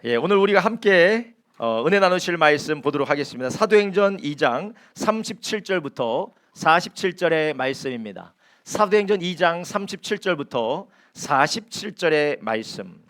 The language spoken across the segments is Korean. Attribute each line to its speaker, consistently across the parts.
Speaker 1: 오늘 우리가 함께 은혜 나누실 말씀 보도록 하겠습니다. 사도행전 2장 37절부터 47절의 말씀입니다. 사도행전 2장 37절부터 47절의 말씀.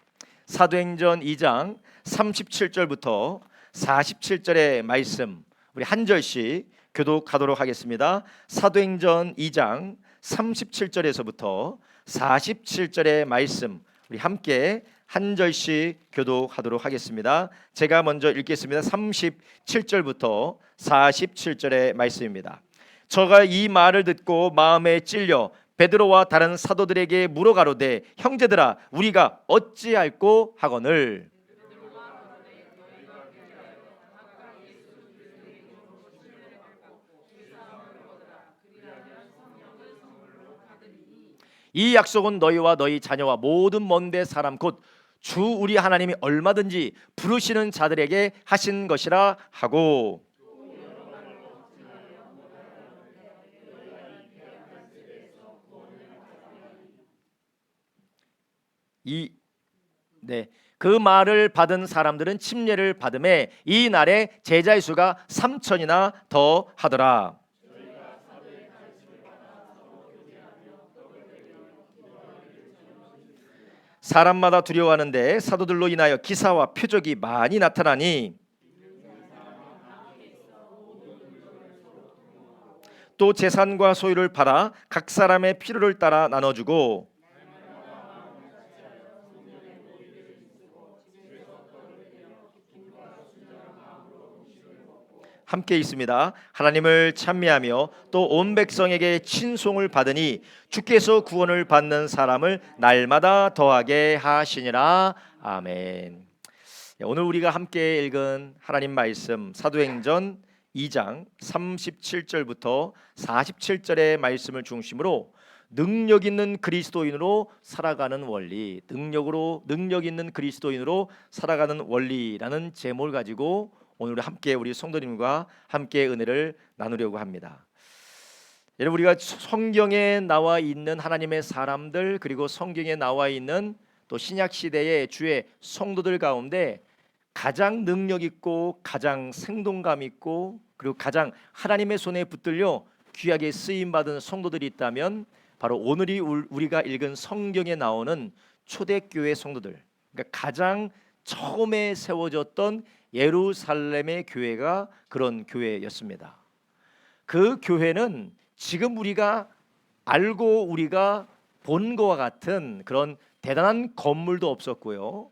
Speaker 1: 사도행전 2장 37절부터 47절의 말씀. 우리 한 절씩 교독하도록 하겠습니다. 사도행전 2장 37절에서부터 47절의 말씀. 우리 함께 한 절씩 교독하도록 하겠습니다. 제가 먼저 읽겠습니다. 37절부터 47절의 말씀입니다. 저가 이 말을 듣고 마음에 찔려 베드로와 다른 사도들에게 물어가로되 형제들아 우리가 어찌할꼬 하거늘. 이 약속은 너희와 너희 자녀와 모든 먼데 사람 곧 주 우리 하나님이 얼마든지 부르시는 자들에게 하신 것이라 하고, 그 말을 받은 사람들은 침례를 받음에 이 날에 제자의 수가 3천이나 더 하더라. 사람마다 두려워하는데 사도들로 인하여 기사와 표적이 많이 나타나니 또 재산과 소유를 팔아 각 사람의 필요를 따라 나눠주고 함께 있습니다. 하나님을 찬미하며 또 온 백성에게 친송을 받으니 주께서 구원을 받는 사람을 날마다 더하게 하시니라. 아멘. 오늘 우리가 함께 읽은 하나님 말씀 사도행전 2장 37절부터 47절의 말씀을 중심으로 능력 있는 그리스도인으로 살아가는 원리, 능력 있는 그리스도인으로 살아가는 원리라는 제목을 가지고 오늘 함께 우리 성도님과 함께 은혜를 나누려고 합니다. 여러분, 우리가 성경에 나와 있는 하나님의 사람들 그리고 성경에 나와 있는 또 신약 시대의 주의 성도들 가운데 가장 능력 있고 가장 생동감 있고 그리고 가장 하나님의 손에 붙들려 귀하게 쓰임 받은 성도들이 있다면 바로 오늘이 우리가 읽은 성경에 나오는 초대교회 성도들, 그러니까 가장 처음에 세워졌던 예루살렘의 교회가 그런 교회였습니다. 그 교회는 지금 우리가 알고 우리가 본 것과 같은 그런 대단한 건물도 없었고요,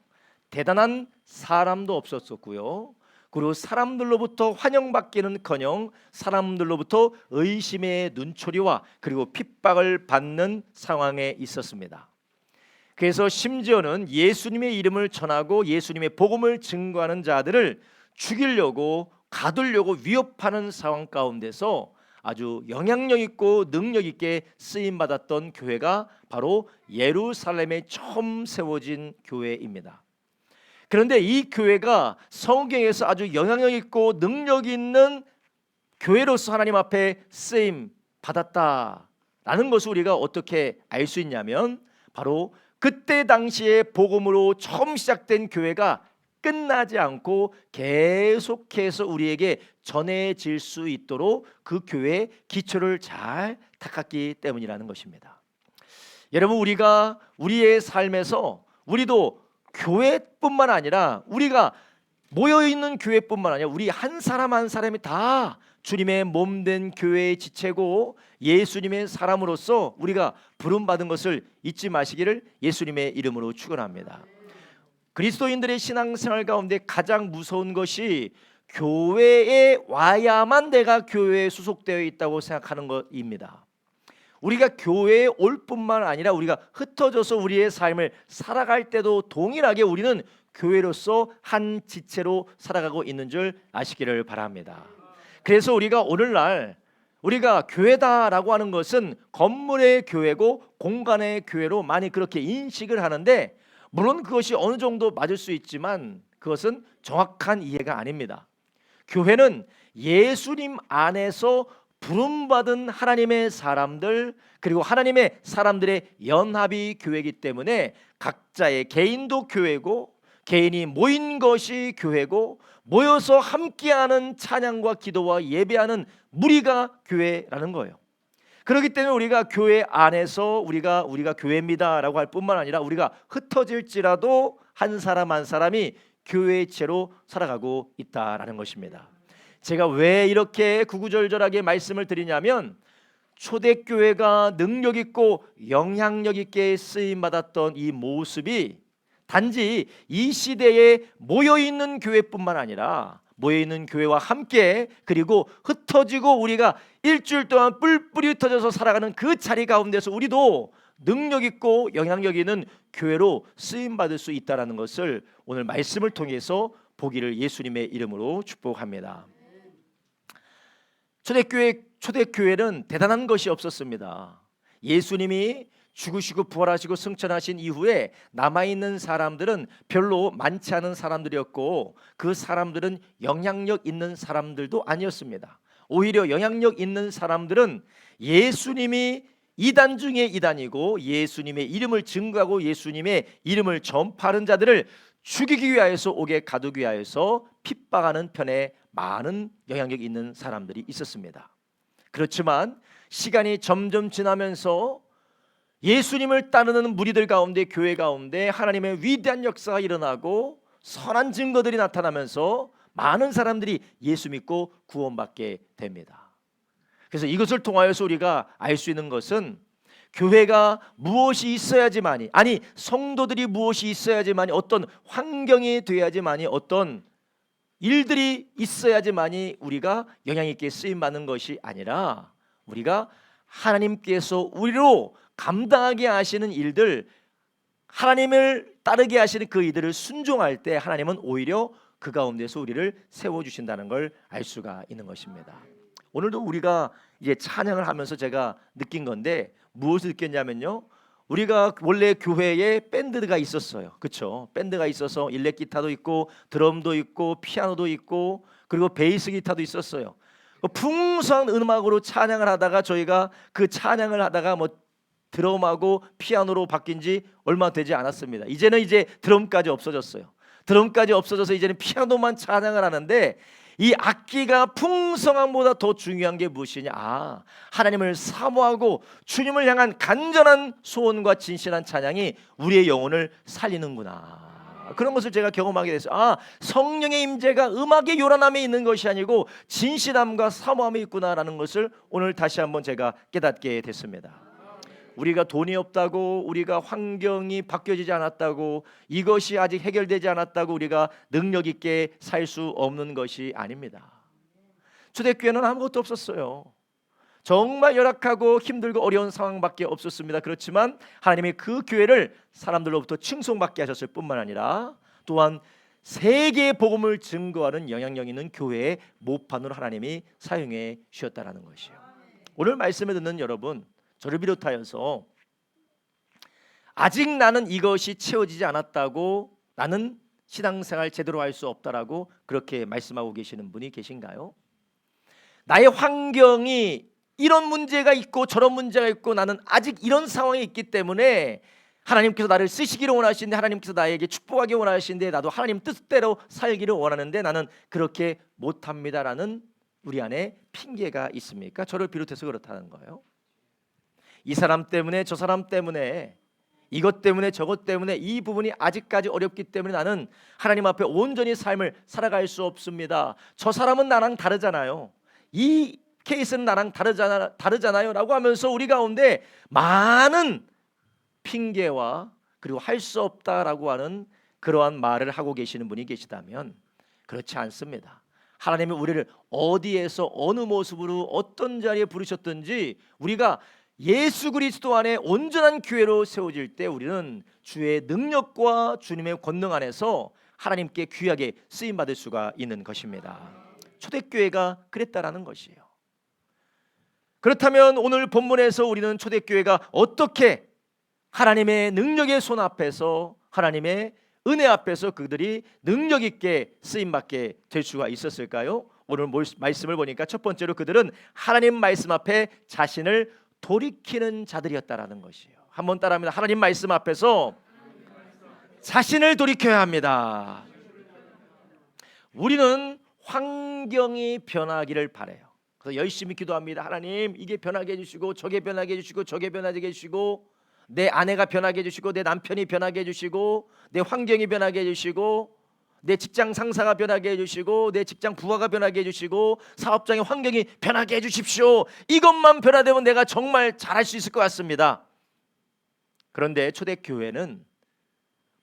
Speaker 1: 대단한 사람도 없었고요, 그리고 사람들로부터 환영받기는커녕 사람들로부터 의심의 눈초리와 그리고 핍박을 받는 상황에 있었습니다. 그래서 심지어는 예수님의 이름을 전하고 예수님의 복음을 증거하는 자들을 죽이려고 가두려고 위협하는 상황 가운데서 아주 영향력 있고 능력 있게 쓰임 받았던 교회가 바로 예루살렘에 처음 세워진 교회입니다. 그런데 이 교회가 성경에서 아주 영향력 있고 능력 있는 교회로서 하나님 앞에 쓰임 받았다라는 것을 우리가 어떻게 알 수 있냐면 바로 그때 당시에 복음으로 처음 시작된 교회가 끝나지 않고 계속해서 우리에게 전해질 수 있도록 그 교회의 기초를 잘 닦았기 때문이라는 것입니다. 여러분, 우리가 우리의 삶에서 우리도 교회뿐만 아니라 우리가 모여있는 교회뿐만 아니라 우리 한 사람 한 사람이 다 주님의 몸된 교회의 지체고 예수님의 사람으로서 우리가 부름받은 것을 잊지 마시기를 예수님의 이름으로 축원합니다. 그리스도인들의 신앙생활 가운데 가장 무서운 것이 교회에 와야만 내가 교회에 소속되어 있다고 생각하는 것입니다. 우리가 교회에 올 뿐만 아니라 우리가 흩어져서 우리의 삶을 살아갈 때도 동일하게 우리는 교회로서 한 지체로 살아가고 있는 줄 아시기를 바랍니다. 그래서 우리가 오늘날 우리가 교회다라고 하는 것은 건물의 교회고 공간의 교회로 많이 그렇게 인식을 하는데, 물론 그것이 어느 정도 맞을 수 있지만 그것은 정확한 이해가 아닙니다. 교회는 예수님 안에서 부름받은 하나님의 사람들 그리고 하나님의 사람들의 연합이 교회이기 때문에 각자의 개인도 교회고 개인이 모인 것이 교회고, 모여서 함께하는 찬양과 기도와 예배하는 무리가 교회라는 거예요. 그렇기 때문에 우리가 교회 안에서 우리가 교회입니다라고 할 뿐만 아니라 우리가 흩어질지라도 한 사람 한 사람이 교회체로 살아가고 있다라는 것입니다. 제가 왜 이렇게 구구절절하게 말씀을 드리냐면, 초대교회가 능력 있고 영향력 있게 쓰임 받았던 이 모습이 단지 이 시대에 모여있는 교회뿐만 아니라 모여있는 교회와 함께, 그리고 흩어지고 우리가 일주일 동안 뿔뿔이 흩어져서 살아가는 그 자리 가운데서 우리도 능력 있고 영향력 있는 교회로 쓰임받을 수 있다는 것을 오늘 말씀을 통해서 보기를 예수님의 이름으로 축복합니다. 초대교회는 대단한 것이 없었습니다. 예수님이 죽으시고 부활하시고 승천하신 이후에 남아있는 사람들은 별로 많지 않은 사람들이었고, 그 사람들은 영향력 있는 사람들도 아니었습니다. 오히려 영향력 있는 사람들은 예수님이 이단 중에 이단이고, 예수님의 이름을 증거하고 예수님의 이름을 전파하는 자들을 죽이기 위하여서, 옥에 가두기 위하여서 핍박하는 편에 많은 영향력 있는 사람들이 있었습니다. 그렇지만 시간이 점점 지나면서 예수님을 따르는 무리들 가운데, 교회 가운데 하나님의 위대한 역사가 일어나고 선한 증거들이 나타나면서 많은 사람들이 예수 믿고 구원받게 됩니다. 그래서 이것을 통하여서 우리가 알 수 있는 것은, 교회가 무엇이 있어야지만이, 아니 성도들이 무엇이 있어야지만이, 어떤 환경이 돼야지만이, 어떤 일들이 있어야지만이 우리가 영향 있게 쓰임 받는 것이 아니라, 우리가 하나님께서 우리로 감당하게 하시는 일들, 하나님을 따르게 하시는 그 일들을 순종할 때 하나님은 오히려 그 가운데서 우리를 세워주신다는 걸 알 수가 있는 것입니다. 오늘도 우리가 이제 찬양을 하면서 제가 느낀 건데, 무엇을 느꼈냐면요, 우리가 원래 교회에 밴드가 있었어요. 그렇죠? 밴드가 있어서 일렉 기타도 있고 드럼도 있고 피아노도 있고 그리고 베이스 기타도 있었어요. 풍성한 음악으로 찬양을 하다가, 저희가 그 찬양을 하다가 뭐 드럼하고 피아노로 바뀐 지 얼마 되지 않았습니다. 이제는 드럼까지 없어졌어요. 드럼까지 없어져서 이제는 피아노만 찬양을 하는데, 이 악기가 풍성함보다 더 중요한 게 무엇이냐? 하나님을 사모하고 주님을 향한 간절한 소원과 진실한 찬양이 우리의 영혼을 살리는구나. 그런 것을 제가 경험하게 됐어요. 성령의 임재가 음악의 요란함에 있는 것이 아니고 진실함과 사모함에 있구나라는 것을 오늘 다시 한번 제가 깨닫게 됐습니다. 우리가 돈이 없다고, 우리가 환경이 바뀌어지지 않았다고, 이것이 아직 해결되지 않았다고 우리가 능력 있게 살 수 없는 것이 아닙니다. 초대교회는 아무것도 없었어요. 정말 열악하고 힘들고 어려운 상황밖에 없었습니다. 그렇지만 하나님이 그 교회를 사람들로부터 칭송받게 하셨을 뿐만 아니라, 또한 세계의 복음을 증거하는 영향력 있는 교회의 모판으로 하나님이 사용해 주셨다는 것이에요. 오늘 말씀을 듣는 여러분, 저를 비롯하여서 아직 나는 이것이 채워지지 않았다고, 나는 신앙생활 제대로 할 수 없다라고 그렇게 말씀하고 계시는 분이 계신가요? 나의 환경이 이런 문제가 있고 저런 문제가 있고 나는 아직 이런 상황에 있기 때문에 하나님께서 나를 쓰시기를 원하시는데, 하나님께서 나에게 축복하기 원하시는데, 나도 하나님 뜻대로 살기를 원하는데 나는 그렇게 못합니다라는 우리 안에 핑계가 있습니까? 저를 비롯해서 그렇다는 거예요. 이 사람 때문에 저 사람 때문에 이것 때문에 저것 때문에 이 부분이 아직까지 어렵기 때문에 나는 하나님 앞에 온전히 삶을 살아갈 수 없습니다. 저 사람은 나랑 다르잖아요. 이 케이스는 나랑 다르잖아요 라고 하면서 우리 가운데 많은 핑계와 그리고 할 수 없다라고 하는 그러한 말을 하고 계시는 분이 계시다면, 그렇지 않습니다. 하나님이 우리를 어디에서 어느 모습으로 어떤 자리에 부르셨든지 우리가 예수 그리스도 안에 온전한 교회로 세워질 때 우리는 주의 능력과 주님의 권능 안에서 하나님께 귀하게 쓰임 받을 수가 있는 것입니다. 초대교회가 그랬다라는 것이에요. 그렇다면 오늘 본문에서 우리는 초대교회가 어떻게 하나님의 능력의 손 앞에서, 하나님의 은혜 앞에서 그들이 능력 있게 쓰임 받게 될 수가 있었을까요? 오늘 말씀을 보니까 첫 번째로 그들은 하나님 말씀 앞에 자신을 돌이키는 자들이었다라는 것이에요. 한번 따라합니다. 하나님 말씀 앞에서 자신을 돌이켜야 합니다. 우리는 환경이 변하기를 바라요. 그래서 열심히 기도합니다. 하나님, 이게 변하게 해주시고, 저게 변하게 해주시고, 저게 변하게 해주시고, 내 아내가 변하게 해주시고, 내 남편이 변하게 해주시고, 내 환경이 변하게 해주시고, 내 직장 상사가 변하게 해주시고, 내 직장 부하가 변하게 해주시고, 사업장의 환경이 변하게 해주십시오. 이것만 변화되면 내가 정말 잘할 수 있을 것 같습니다. 그런데 초대교회는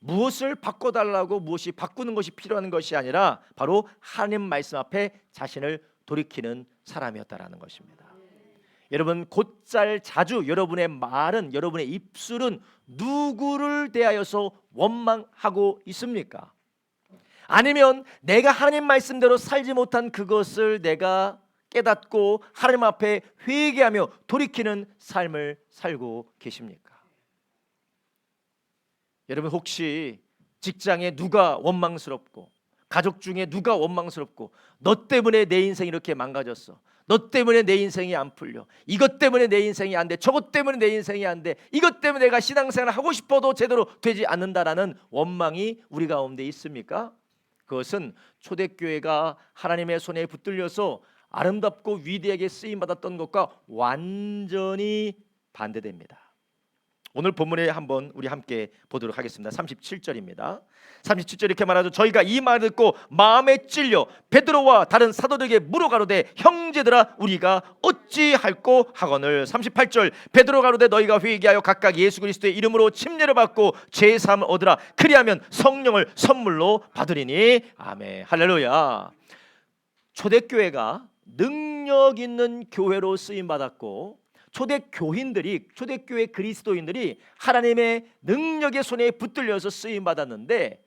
Speaker 1: 무엇을 바꿔달라고, 무엇이 바꾸는 것이 필요한 것이 아니라 바로 하나님 말씀 앞에 자신을 돌이키는 사람이었다라는 것입니다. 여러분, 곧잘 자주 여러분의 말은, 여러분의 입술은 누구를 대하여서 원망하고 있습니까? 아니면 내가 하나님 말씀대로 살지 못한 그것을 내가 깨닫고 하나님 앞에 회개하며 돌이키는 삶을 살고 계십니까? 여러분, 혹시 직장에 누가 원망스럽고, 가족 중에 누가 원망스럽고, 너 때문에 내 인생이 이렇게 망가졌어, 너 때문에 내 인생이 안 풀려, 이것 때문에 내 인생이 안 돼, 저것 때문에 내 인생이 안 돼, 이것 때문에 내가 신앙생활을 하고 싶어도 제대로 되지 않는다라는 원망이 우리 가운데 있습니까? 그것은 초대교회가 하나님의 손에 붙들려서 아름답고 위대하게 쓰임받았던 것과 완전히 반대됩니다. 오늘 본문에 한번 우리 함께 보도록 하겠습니다. 37절입니다. 37절 이렇게 말하죠. 저희가 이 말을 듣고 마음에 찔려 베드로와 다른 사도들에게 물어가로되, 형제들아, 우리가 어찌할꼬 하거늘. 38절, 베드로 가로되, 너희가 회개하여 각각 예수 그리스도의 이름으로 침례를 받고 죄 사함을 얻으라. 그리하면 성령을 선물로 받으리니. 아멘. 할렐루야. 초대교회가 능력 있는 교회로 쓰임 받았고, 초대교인들이, 초대교회 그리스도인들이 하나님의 능력의 손에 붙들려서 쓰임 받았는데,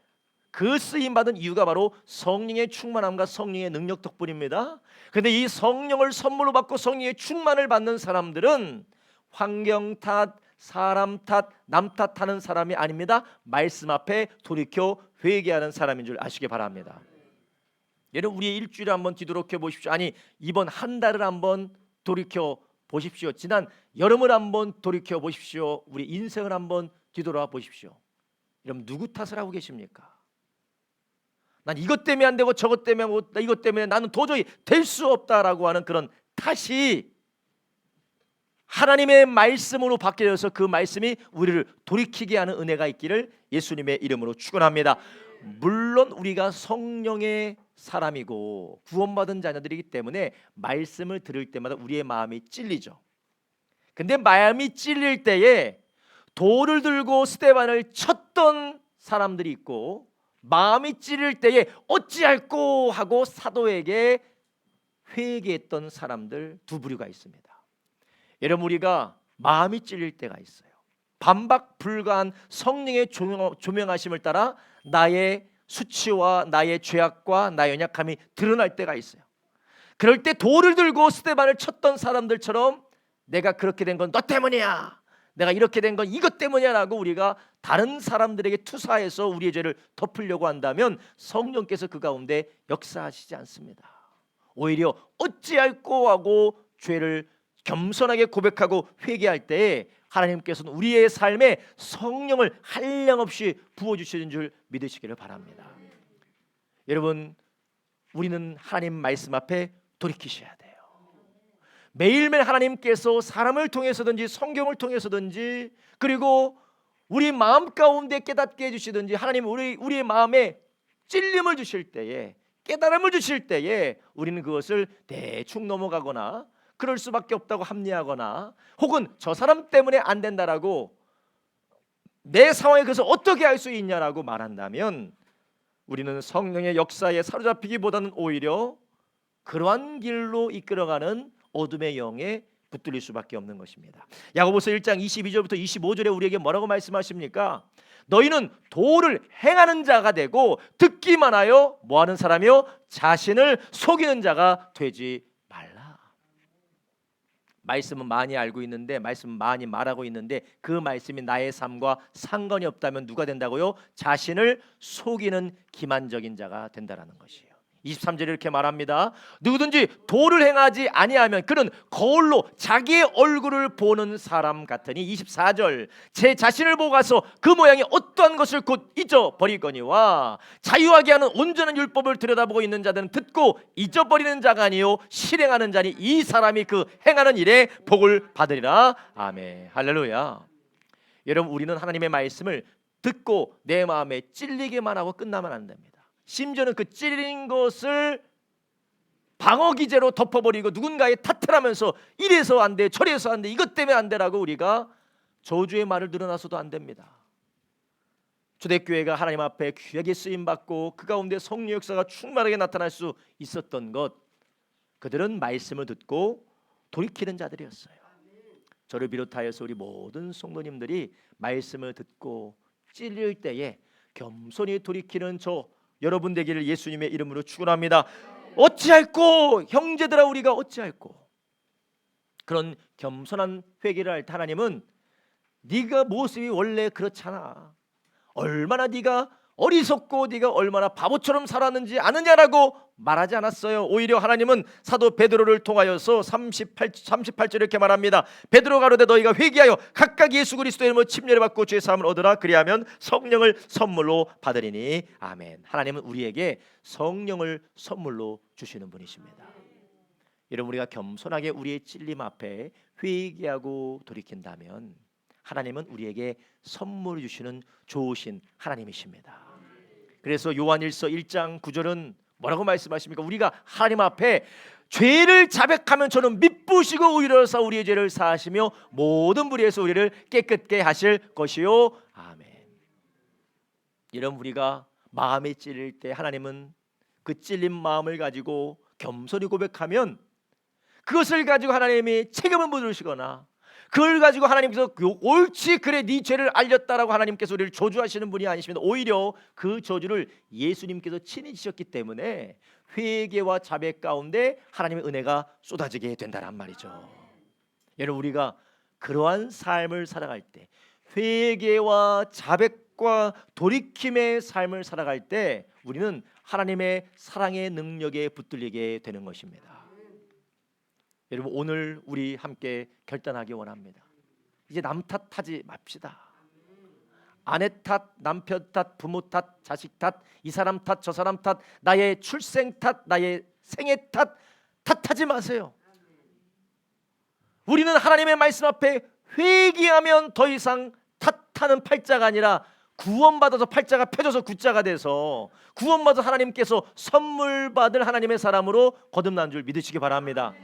Speaker 1: 그 쓰임 받은 이유가 바로 성령의 충만함과 성령의 능력 덕분입니다. 그런데 이 성령을 선물로 받고 성령의 충만을 받는 사람들은 환경 탓, 사람 탓, 남 탓하는 사람이 아닙니다. 말씀 앞에 돌이켜 회개하는 사람인 줄 아시기 바랍니다. 여러분, 우리의 일주일을 한번 뒤돌아켜 보십시오. 아니, 이번 한 달을 한번 돌이켜 보십시오. 지난 여름을 한번 돌이켜 보십시오. 우리 인생을 한번 뒤돌아 보십시오. 여러분, 누구 탓을 하고 계십니까? 난 이것 때문에 안 되고 저것 때문에 이것 때문에 나는 도저히 될 수 없다라고 하는 그런 탓이 하나님의 말씀으로 바뀌어서 그 말씀이 우리를 돌이키게 하는 은혜가 있기를 예수님의 이름으로 축원합니다. 물론 우리가 성령의 사람이고 구원받은 자녀들이기 때문에 말씀을 들을 때마다 우리의 마음이 찔리죠. 근데 마음이 찔릴 때에 돌을 들고 스데반을 쳤던 사람들이 있고, 마음이 찔릴 때에 어찌할꼬 하고 사도에게 회개했던 사람들 두 부류가 있습니다. 여러분, 우리가 마음이 찔릴 때가 있어요. 반박 불가한 성령의 조명하심을 따라 나의 수치와 나의 죄악과 나의 연약함이 드러날 때가 있어요. 그럴 때 돌을 들고 스데반을 쳤던 사람들처럼 내가 그렇게 된 건 너 때문이야, 내가 이렇게 된 건 이것 때문이야 라고 우리가 다른 사람들에게 투사해서 우리의 죄를 덮으려고 한다면 성령께서 그 가운데 역사하시지 않습니다. 오히려 어찌할꼬 하고 죄를 겸손하게 고백하고 회개할 때에 하나님께서는 우리의 삶에 성령을 한량없이 부어주시는 줄 믿으시기를 바랍니다. 여러분, 우리는 하나님 말씀 앞에 돌이키셔야 돼요. 매일매일 하나님께서 사람을 통해서든지 성경을 통해서든지, 그리고 우리 마음 가운데 깨닫게 해주시든지, 하나님 우리의 마음에 찔림을 주실 때에, 깨달음을 주실 때에 우리는 그것을 대충 넘어가거나 그럴 수밖에 없다고 합리하거나, 혹은 저 사람 때문에 안 된다라고 내 상황에 그래서 어떻게 할 수 있냐라고 말한다면 우리는 성령의 역사에 사로잡히기보다는 오히려 그러한 길로 이끌어가는 어둠의 영에 붙들릴 수밖에 없는 것입니다. 야고보서 1장 22절부터 25절에 우리에게 뭐라고 말씀하십니까? 너희는 도를 행하는 자가 되고 듣기만 하여 뭐하는 사람이요? 자신을 속이는 자가 되지 말라. 말씀은 많이 알고 있는데, 말씀은 많이 말하고 있는데 그 말씀이 나의 삶과 상관이 없다면 누가 된다고요? 자신을 속이는 기만적인 자가 된다라는 것이에요. 23절에 이렇게 말합니다. 누구든지 도를 행하지 아니하면 그는 거울로 자기의 얼굴을 보는 사람 같으니 24절 제 자신을 보고 가서 그 모양이 어떠한 것을 곧 잊어버리거니와 자유하게 하는 온전한 율법을 들여다보고 있는 자들은 듣고 잊어버리는 자가 아니요 실행하는 자니 이 사람이 그 행하는 일에 복을 받으리라. 아멘. 할렐루야. 여러분, 우리는 하나님의 말씀을 듣고 내 마음에 찔리게만 하고 끝나면 안 됩니다. 심지어는 그 찔린 것을 방어 기제로 덮어버리고 누군가의 탓을 하면서 이래서 안 돼, 저래서 안 돼, 이것 때문에 안 되라고 우리가 저주의 말을 늘어나서도 안 됩니다. 초대교회가 하나님 앞에 귀하게 쓰임받고 그 가운데 성령 역사가 충만하게 나타날 수 있었던 것, 그들은 말씀을 듣고 돌이키는 자들이었어요. 저를 비롯하여서 우리 모든 성도님들이 말씀을 듣고 찔릴 때에 겸손히 돌이키는 저 여러분 되기를 예수님의 이름으로 축원합니다. 어찌할꼬 형제들아, 우리가 어찌할꼬. 그런 겸손한 회개를 할 때 하나님은 네가 모습이 원래 그렇잖아, 얼마나 네가 어리석고 네가 얼마나 바보처럼 살았는지 아느냐라고 말하지 않았어요. 오히려 하나님은 사도 베드로를 통하여서 38절 이렇게 말합니다. 베드로 가로되 너희가 회개하여 각각 예수 그리스도의 이름으로 침례를 받고 죄 사함을 얻으라. 그리하면 성령을 선물로 받으리니. 아멘. 하나님은 우리에게 성령을 선물로 주시는 분이십니다. 여러분, 우리가 겸손하게 우리의 찔림 앞에 회개하고 돌이킨다면 하나님은 우리에게 선물을 주시는 좋으신 하나님이십니다. 그래서 요한일서 1장 9절은 뭐라고 말씀하십니까? 우리가 하나님 앞에 죄를 자백하면 저는 미쁘시고 의로워서 우리의 죄를 사하시며 모든 불의에서 우리를 깨끗게 하실 것이요. 아멘. 이런 우리가 마음에 찔릴 때 하나님은 그 찔린 마음을 가지고 겸손히 고백하면 그것을 가지고 하나님이 책임을 묻으시거나 그걸 가지고 하나님께서 옳지 그래 네 죄를 알렸다라고 하나님께서 우리를 저주하시는 분이 아니십니다. 오히려 그 저주를 예수님께서 친히 지셨기 때문에 회개와 자백 가운데 하나님의 은혜가 쏟아지게 된다란 말이죠. 여러분, 우리가 그러한 삶을 살아갈 때, 회개와 자백과 돌이킴의 삶을 살아갈 때 우리는 하나님의 사랑의 능력에 붙들리게 되는 것입니다. 여러분, 오늘 우리 함께 결단하기 원합니다. 이제 남 탓하지 맙시다. 아내 탓, 남편 탓, 부모 탓, 자식 탓, 이 사람 탓, 저 사람 탓, 나의 출생 탓, 나의 생애 탓, 탓하지 마세요. 우리는 하나님의 말씀 앞에 회개하면 더 이상 탓하는 팔자가 아니라 구원받아서 팔자가 펴져서 구자가 돼서 구원받아 하나님께서 선물 받을 하나님의 사람으로 거듭난 줄 믿으시기 바랍니다.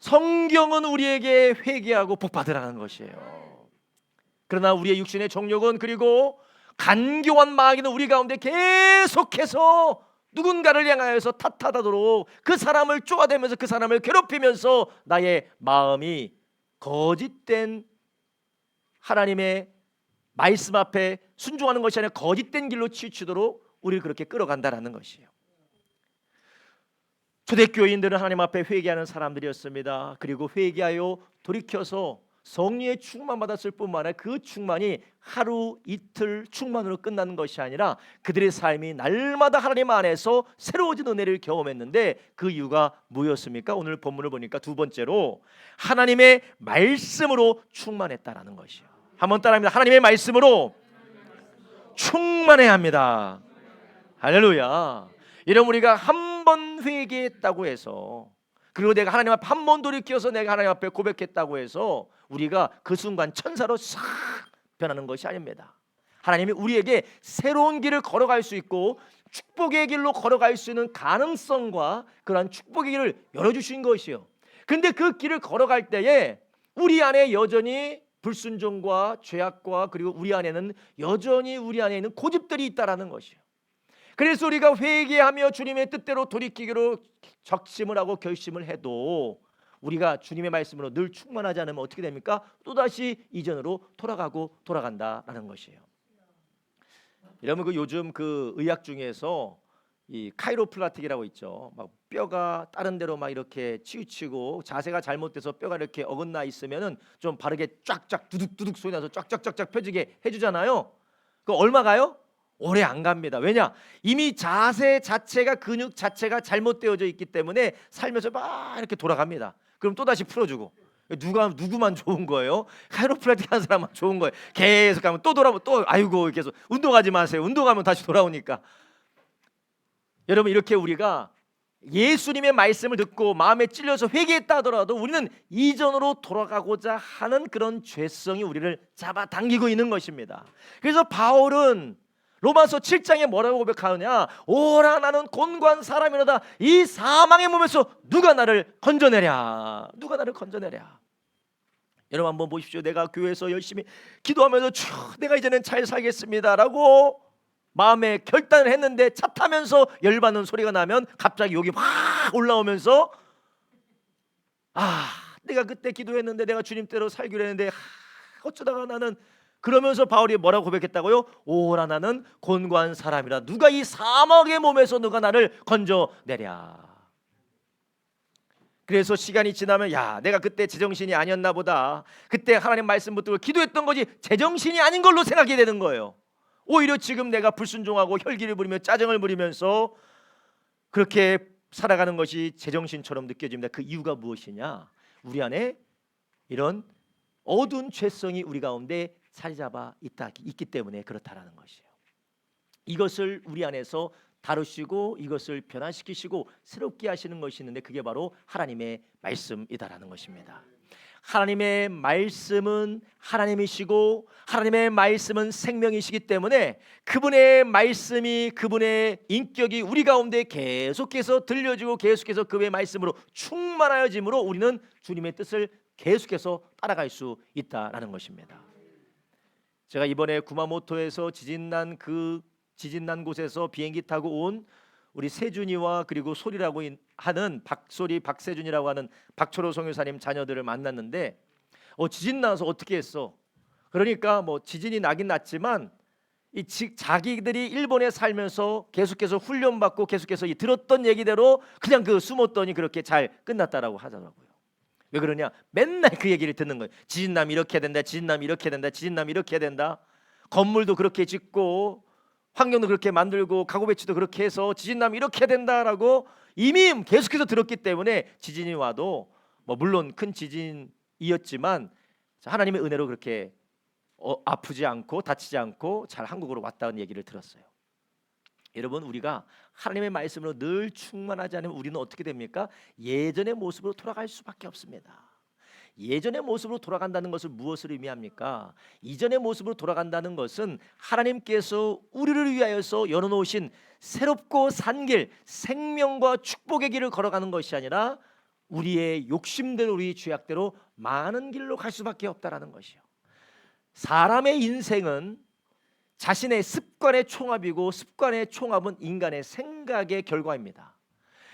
Speaker 1: 성경은 우리에게 회개하고 복받으라는 것이에요. 그러나 우리의 육신의 정욕은 그리고 간교한 마귀는 우리 가운데 계속해서 누군가를 향하여서 탓하도록 그 사람을 쪼아대면서 그 사람을 괴롭히면서 나의 마음이 거짓된 하나님의 말씀 앞에 순종하는 것이 아니라 거짓된 길로 치우치도록 우리를 그렇게 끌어간다라는 것이에요. 초대교인들은 하나님 앞에 회개하는 사람들이었습니다. 그리고 회개하여 돌이켜서 성령의 충만 받았을 뿐만 아니라 그 충만이 하루 이틀 충만으로 끝나는 것이 아니라 그들의 삶이 날마다 하나님 안에서 새로워진 은혜를 경험했는데 그 이유가 뭐였습니까? 오늘 본문을 보니까 두 번째로 하나님의 말씀으로 충만했다라는 것이요. 한번 따라합니다. 하나님의 말씀으로 충만해야 합니다. 할렐루야. 이런 우리가 한 번 회개했다고 해서 그리고 내가 하나님 앞에 한 번 돌이켜서 내가 하나님 앞에 고백했다고 해서 우리가 그 순간 천사로 싹 변하는 것이 아닙니다. 하나님이 우리에게 새로운 길을 걸어갈 수 있고 축복의 길로 걸어갈 수 있는 가능성과 그러한 축복의 길을 열어주신 것이요. 근데 그 길을 걸어갈 때에 우리 안에 여전히 불순종과 죄악과 그리고 우리 안에는 여전히 우리 안에 있는 고집들이 있다라는 것이요. 그래서 우리가 회개하며 주님의 뜻대로 돌이키기로 적심을 하고 결심을 해도 우리가 주님의 말씀으로 늘 충만하지 않으면 어떻게 됩니까? 또다시 이전으로 돌아가고 돌아간다라는 것이에요. 여러분, 그 요즘 그 의학 중에서 이 카이로프라틱이라고 있죠. 막 뼈가 다른 데로 막 이렇게 치우치고 자세가 잘못돼서 뼈가 이렇게 어긋나 있으면은 좀 바르게 쫙쫙 두둑두둑 소리 나서 쫙쫙쫙쫙 펴지게 해주잖아요. 그 얼마 가요? 오래 안 갑니다. 왜냐? 이미 자세 자체가 근육 자체가 잘못되어져 있기 때문에 살면서 막 이렇게 돌아갑니다. 그럼 또 다시 풀어주고. 누구만 좋은 거예요? 카이로프랙틱 하는 사람만 좋은 거예요. 계속 가면 또 돌아오면 또 아이고 계속 운동하지 마세요. 운동하면 다시 돌아오니까. 여러분 이렇게 우리가 예수님의 말씀을 듣고 마음에 찔려서 회개했다 하더라도 우리는 이전으로 돌아가고자 하는 그런 죄성이 우리를 잡아당기고 있는 것입니다. 그래서 바울은 로마서 7장에 뭐라고 고백하느냐? 오라 나는 곤고한 사람이로다. 이 사망의 몸에서 누가 나를 건져내랴. 누가 나를 건져내랴. 여러분 한번 보십시오. 내가 교회에서 열심히 기도하면서 내가 이제는 잘 살겠습니다 라고 마음에 결단을 했는데 차 타면서 열받는 소리가 나면 갑자기 욕이 확 올라오면서 내가 그때 기도했는데 내가 주님대로 살기로 했는데 어쩌다가 나는 그러면서 바울이 뭐라고 고백했다고요? 오라 나는 곤고한 사람이라. 누가 이 사막의 몸에서 누가 나를 건져내랴. 그래서 시간이 지나면 내가 그때 제정신이 아니었나 보다. 그때 하나님 말씀 붙들고 기도했던 거지 제정신이 아닌 걸로 생각이 되는 거예요. 오히려 지금 내가 불순종하고 혈기를 부리며 짜증을 부리면서 그렇게 살아가는 것이 제정신처럼 느껴집니다. 그 이유가 무엇이냐? 우리 안에 이런 어두운 죄성이 우리 가운데 자리 잡아 있기 때문에 그렇다라는 것이에요. 이것을 우리 안에서 다루시고 이것을 변화시키시고 새롭게 하시는 것이 있는데 그게 바로 하나님의 말씀이다라는 것입니다. 하나님의 말씀은 하나님이시고 하나님의 말씀은 생명이시기 때문에 그분의 말씀이 그분의 인격이 우리 가운데 계속해서 들려지고 계속해서 그분의 말씀으로 충만하여짐으로 우리는 주님의 뜻을 계속해서 따라갈 수 있다라는 것입니다. 제가 이번에 구마모토에서 지진난 곳에서 비행기 타고 온 우리 세준이와 그리고 소리라고 하는 박소리, 박세준이라고 하는 박철호 선교사님 자녀들을 만났는데 지진 나서 어떻게 했어? 그러니까 뭐 지진이 나긴 났지만 자기들이 일본에 살면서 계속해서 훈련받고 계속해서 들었던 얘기대로 그냥 숨었더니 그렇게 잘 끝났다라고 하더라고요. 왜 그러냐? 맨날 그 얘기를 듣는 거예요. 지진나면 이렇게 된다. 지진나면 이렇게 된다. 지진나면 이렇게 된다. 건물도 그렇게 짓고 환경도 그렇게 만들고 가구 배치도 그렇게 해서 지진나면 이렇게 된다라고 이미 계속해서 들었기 때문에 지진이 와도 물론 큰 지진이었지만 하나님의 은혜로 그렇게 아프지 않고 다치지 않고 잘 한국으로 왔다는 얘기를 들었어요. 여러분 우리가 하나님의 말씀으로 늘 충만하지 않으면 우리는 어떻게 됩니까? 예전의 모습으로 돌아갈 수밖에 없습니다. 예전의 모습으로 돌아간다는 것은 무엇을 의미합니까? 이전의 모습으로 돌아간다는 것은 하나님께서 우리를 위하여서 열어놓으신 새롭고 산 길, 생명과 축복의 길을 걸어가는 것이 아니라 우리의 욕심대로 우리 죄악대로 많은 길로 갈 수밖에 없다라는 것이요. 사람의 인생은 자신의 습관의 총합이고 습관의 총합은 인간의 생각의 결과입니다.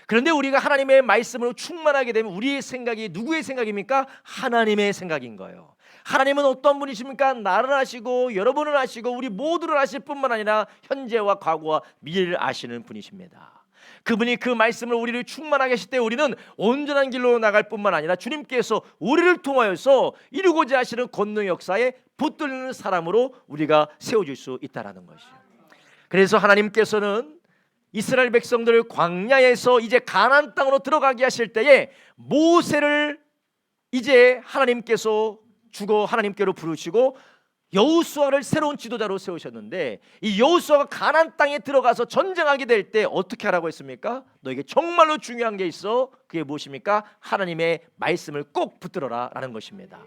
Speaker 1: 그런데 우리가 하나님의 말씀으로 충만하게 되면 우리의 생각이 누구의 생각입니까? 하나님의 생각인 거예요. 하나님은 어떤 분이십니까? 나를 아시고 여러분을 아시고 우리 모두를 아실 뿐만 아니라 현재와 과거와 미래를 아시는 분이십니다. 그분이 그 말씀을 우리를 충만하게 하실 때 우리는 온전한 길로 나갈 뿐만 아니라 주님께서 우리를 통하여서 이루고자 하시는 권능 역사에 붙들리는 사람으로 우리가 세워질 수 있다라는 것이죠. 그래서 하나님께서는 이스라엘 백성들을 광야에서 이제 가나안 땅으로 들어가게 하실 때에 모세를 이제 하나님께서 주고 하나님께로 부르시고 여호수아를 새로운 지도자로 세우셨는데 이 여호수아가 가나안 땅에 들어가서 전쟁하게 될 때 어떻게 하라고 했습니까? 너에게 정말로 중요한 게 있어. 그게 무엇입니까? 하나님의 말씀을 꼭 붙들어라 라는 것입니다.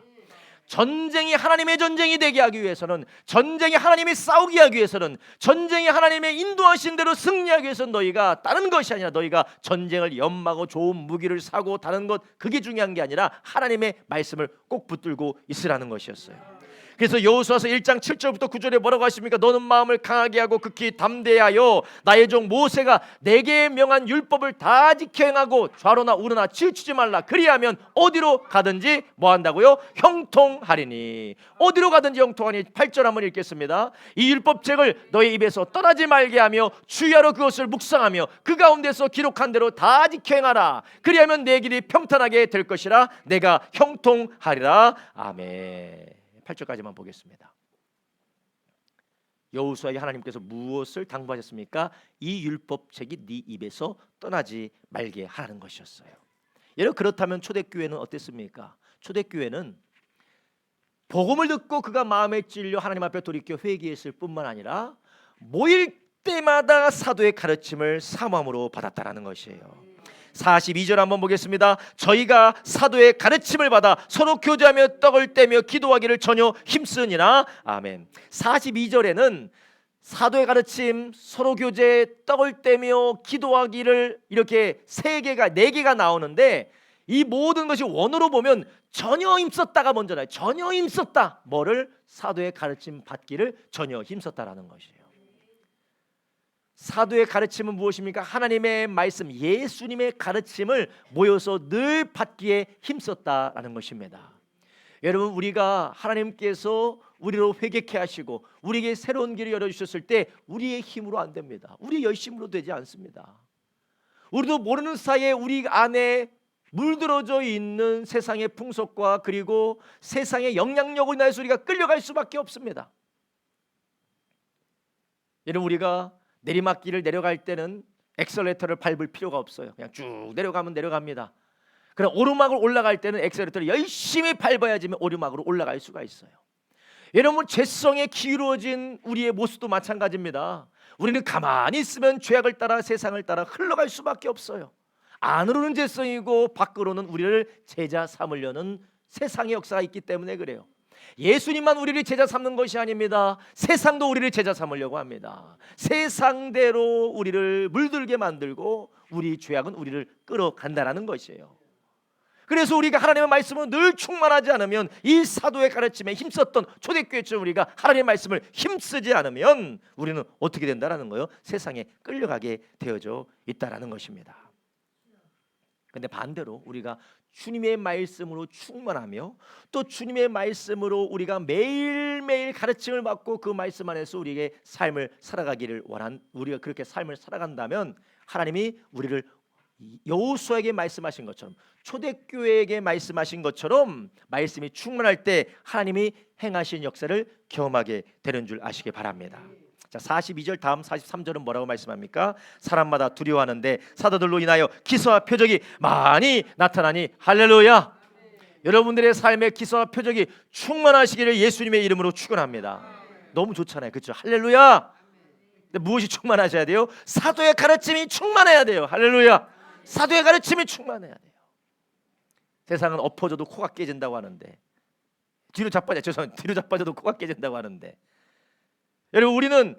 Speaker 1: 전쟁이 하나님의 전쟁이 되게 하기 위해서는, 전쟁이 하나님이 싸우게 하기 위해서는, 전쟁이 하나님의 인도하신 대로 승리하기 위해서는 너희가 다른 것이 아니라 너희가 전쟁을 연마하고 좋은 무기를 사고 다른 것 그게 중요한 게 아니라 하나님의 말씀을 꼭 붙들고 있으라는 것이었어요. 그래서 여호수아서 1장 7절부터 9절에 뭐라고 하십니까? 너는 마음을 강하게 하고 극히 담대하여 나의 종 모세가 내게 명한 율법을 다 지켜 행하고 좌로나 우로나 치우치지 말라. 그리하면 어디로 가든지 뭐 한다고요? 형통하리니. 어디로 가든지 형통하니. 8절 한번 읽겠습니다. 이 율법책을 너의 입에서 떠나지 말게 하며 주야로 그것을 묵상하며 그 가운데서 기록한 대로 다 지켜 행하라. 그리하면 내 길이 평탄하게 될 것이라. 내가 형통하리라. 아멘. 8절까지만 보겠습니다. 여호수아에게 하나님께서 무엇을 당부하셨습니까? 이 율법책이 네 입에서 떠나지 말게 하라는 것이었어요. 여러분, 그렇다면 초대교회는 어땠습니까? 초대교회는 복음을 듣고 그가 마음에 찔려 하나님 앞에 돌이켜 회개했을 뿐만 아니라 모일 때마다 사도의 가르침을 사모함으로 받았다라는 것이에요. 42절 한번 보겠습니다. 저희가 사도의 가르침을 받아 서로 교제하며 떡을 떼며 기도하기를 전혀 힘쓰니라. 아멘. 42절에는 사도의 가르침, 서로 교제, 떡을 떼며 기도하기를 이렇게 3개가 4개가 나오는데 이 모든 것이 원어로 보면 전혀 힘썼다가 먼저 나요. 전혀 힘썼다. 뭐를? 사도의 가르침 받기를 전혀 힘썼다라는 것이에요. 사도의 가르침은 무엇입니까? 하나님의 말씀, 예수님의 가르침을 모여서 늘 받기에 힘썼다라는 것입니다. 여러분, 우리가 하나님께서 우리로 회개케 하시고 우리에게 새로운 길을 열어주셨을 때 우리의 힘으로 안 됩니다. 우리의 열심으로 되지 않습니다. 우리도 모르는 사이에 우리 안에 물들어져 있는 세상의 풍속과 그리고 세상의 영향력을 인하여서 우리가 끌려갈 수밖에 없습니다. 여러분, 우리가 내리막길을 내려갈 때는 엑셀레이터를 밟을 필요가 없어요. 그냥 쭉 내려가면 내려갑니다. 그럼 오르막을 올라갈 때는 엑셀레이터를 열심히 밟아야지만 오르막으로 올라갈 수가 있어요. 여러분, 죄성에 기울어진 우리의 모습도 마찬가지입니다. 우리는 가만히 있으면 죄악을 따라 세상을 따라 흘러갈 수밖에 없어요. 안으로는 죄성이고 밖으로는 우리를 제자 삼으려는 세상의 역사가 있기 때문에 그래요. 예수님만 우리를 제자 삼는 것이 아닙니다. 세상도 우리를 제자 삼으려고 합니다. 세상대로 우리를 물들게 만들고 우리 죄악은 우리를 끌어간다라는 것이에요. 그래서 우리가 하나님의 말씀을 늘 충만하지 않으면 이 사도의 가르침에 힘썼던 초대교회처럼 우리가 하나님의 말씀을 힘쓰지 않으면 우리는 어떻게 된다라는 거예요? 세상에 끌려가게 되어져 있다라는 것입니다. 근데 반대로 우리가 주님의 말씀으로 충만하며 또 주님의 말씀으로 우리가 매일매일 가르침을 받고 그 말씀 안에서 우리에게 삶을 살아가기를 우리가 그렇게 삶을 살아간다면 하나님이 우리를 여호수아에게 말씀하신 것처럼 초대교회에게 말씀하신 것처럼 말씀이 충만할 때 하나님이 행하신 역사를 경험하게 되는 줄 아시기 바랍니다. 자, 42절 다음 43절은 뭐라고 말씀합니까? 사람마다 두려워하는데 사도들로 인하여 기사와 표적이 많이 나타나니 할렐루야. 여러분들의 삶의 기사와 표적이 충만하시기를 예수님의 이름으로 축원합니다. 너무 좋잖아요, 그렇죠? 할렐루야. 근데 무엇이 충만하셔야 돼요? 사도의 가르침이 충만해야 돼요. 할렐루야. 사도의 가르침이 충만해야 돼요. 세상은 엎어져도 코가 깨진다고 하는데 뒤로 자빠져도 코가 깨진다고 하는데 여러분,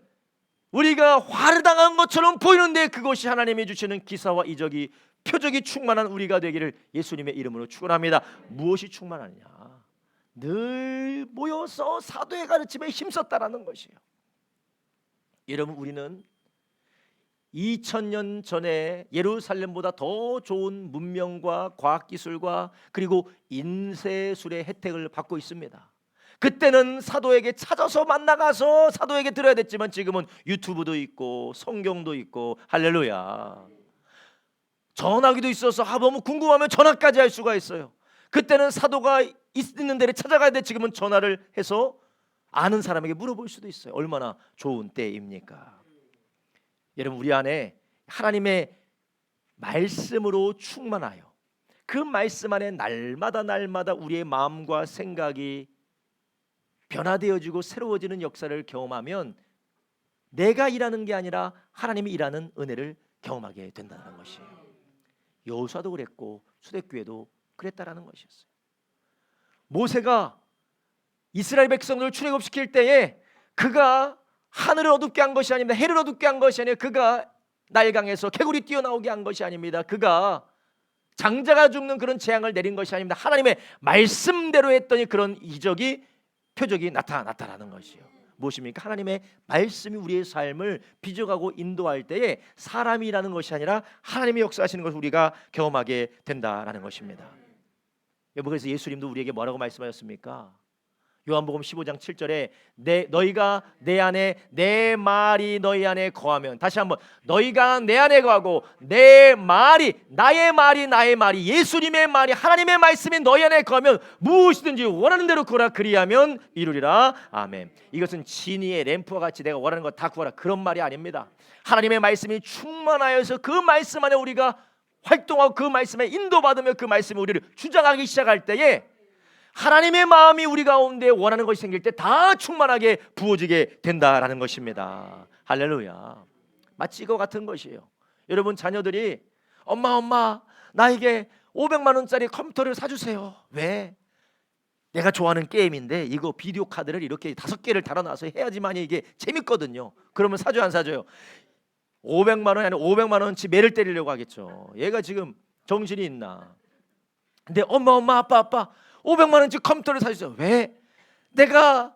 Speaker 1: 우리가 화를 당한 것처럼 보이는데 그것이 하나님이 주시는 기사와 이적이 표적이 충만한 우리가 되기를 예수님의 이름으로 축원합니다. 무엇이 충만하냐? 늘 모여서 사도의 가르침에 힘썼다라는 것이에요. 여러분, 우리는 2000년 전에 예루살렘보다 더 좋은 문명과 과학기술과 그리고 인쇄술의 혜택을 받고 있습니다. 그때는 사도에게 찾아서 만나가서 사도에게 들어야 됐지만 지금은 유튜브도 있고 성경도 있고 할렐루야. 전화기도 있어서 너무 궁금하면 전화까지 할 수가 있어요. 그때는 사도가 있는 데를 찾아가야 돼. 지금은 전화를 해서 아는 사람에게 물어볼 수도 있어요. 얼마나 좋은 때입니까? 여러분, 우리 안에 하나님의 말씀으로 충만하여 그 말씀 안에 날마다 우리의 마음과 생각이 변화되어지고 새로워지는 역사를 경험하면 내가 일하는 게 아니라 하나님이 일하는 은혜를 경험하게 된다는 것이에요. 여호수아도 그랬고 초대교회도 그랬다라는 것이었어요. 모세가 이스라엘 백성들을 출애굽시킬 때에 그가 하늘을 어둡게 한 것이 아닙니다. 해를 어둡게 한 것이 아니라 그가 나일강에서 개구리 뛰어나오게 한 것이 아닙니다. 그가 장자가 죽는 그런 재앙을 내린 것이 아닙니다. 하나님의 말씀대로 했더니 그런 이적이 표적이 나타났다라는 것이요. 무엇입니까? 하나님의 말씀이 우리의 삶을 빚어가고 인도할 때에 사람이 일하는 것이 아니라 하나님이 역사하시는 것을 우리가 경험하게 된다라는 것입니다. 여러분, 그래서 예수님도 우리에게 뭐라고 말씀하셨습니까? 요한복음 15장 7절에 너희가 내 안에 내 말이 너희 안에 거하면, 다시 한번, 너희가 내 안에 거하고 내 말이, 나의 말이 예수님의 말이, 하나님의 말씀이 너희 안에 거하면 무엇이든지 원하는 대로 구하라, 그리하면 이루리라. 아멘. 이것은 진이의 램프와 같이 내가 원하는 거 다 구하라, 그런 말이 아닙니다. 하나님의 말씀이 충만하여서 그 말씀 안에 우리가 활동하고 그 말씀에 인도받으며 그 말씀이 우리를 주장하기 시작할 때에 하나님의 마음이 우리 가운데 원하는 것이 생길 때 다 충만하게 부어지게 된다라는 것입니다. 할렐루야. 마치 이거 같은 것이에요. 여러분, 자녀들이 엄마 나에게 500만 원짜리 컴퓨터를 사주세요. 왜? 내가 좋아하는 게임인데 이거 비디오 카드를 이렇게 5개를 달아놔서 해야지만 이게 재밌거든요. 그러면 사줘요, 안 사줘요? 500만 원이 아니라 500만 원치 매를 때리려고 하겠죠. 얘가 지금 정신이 있나? 근데 엄마 아빠 500만 원치 컴퓨터를 사주세요. 왜? 내가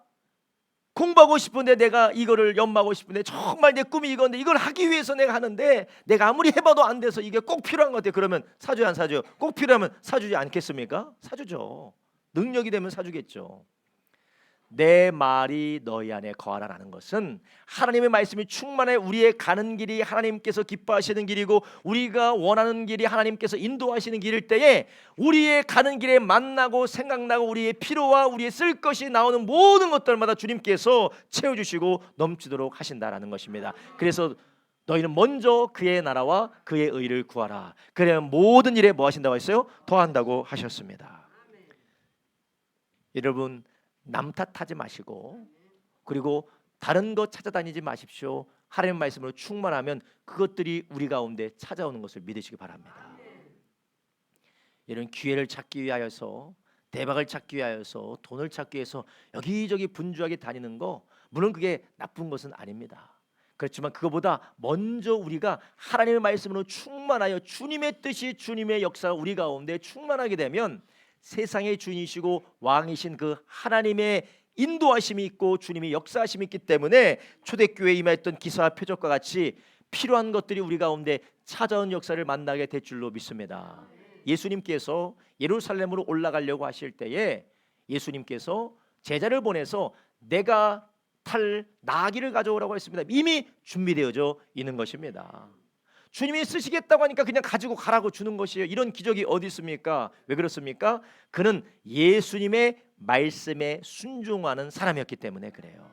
Speaker 1: 공부하고 싶은데, 내가 이거를 연마하고 싶은데, 정말 내 꿈이 이건데 이걸 하기 위해서 내가 하는데 내가 아무리 해봐도 안 돼서 이게 꼭 필요한 것 같아요. 그러면 사줘요, 안 사줘요? 꼭 필요하면 사주지 않겠습니까? 사주죠. 능력이 되면 사주겠죠. 내 말이 너희 안에 거하라라는 것은 하나님의 말씀이 충만해 우리의 가는 길이 하나님께서 기뻐하시는 길이고 우리가 원하는 길이 하나님께서 인도하시는 길일 때에 우리의 가는 길에 만나고 생각나고 우리의 필요와 우리의 쓸 것이 나오는 모든 것들마다 주님께서 채워주시고 넘치도록 하신다라는 것입니다. 그래서 너희는 먼저 그의 나라와 그의 의를 구하라. 그래야 모든 일에 뭐 하신다고 했어요? 더한다고 하셨습니다. 여러분, 남 탓하지 마시고 그리고 다른 것 찾아다니지 마십시오. 하나님의 말씀으로 충만하면 그것들이 우리 가운데 찾아오는 것을 믿으시기 바랍니다. 이런 기회를 찾기 위하여서, 대박을 찾기 위하여서, 돈을 찾기 위해서 여기저기 분주하게 다니는 거, 물론 그게 나쁜 것은 아닙니다. 그렇지만 그거보다 먼저 우리가 하나님의 말씀으로 충만하여 주님의 뜻이, 주님의 역사가 우리 가운데 충만하게 되면 세상의 주인이시고 왕이신 그 하나님의 인도하심이 있고 주님이 역사하심이 있기 때문에 초대교회에 임했던 기사와 표적과 같이 필요한 것들이 우리 가운데 찾아온 역사를 만나게 될 줄로 믿습니다. 예수님께서 예루살렘으로 올라가려고 하실 때에 예수님께서 제자를 보내서 내가 탈 나귀를 가져오라고 했습니다. 이미 준비되어져 있는 것입니다. 주님이 쓰시겠다고 하니까 그냥 가지고 가라고 주는 것이에요. 이런 기적이 어디 있습니까? 왜 그렇습니까? 그는 예수님의 말씀에 순종하는 사람이었기 때문에 그래요.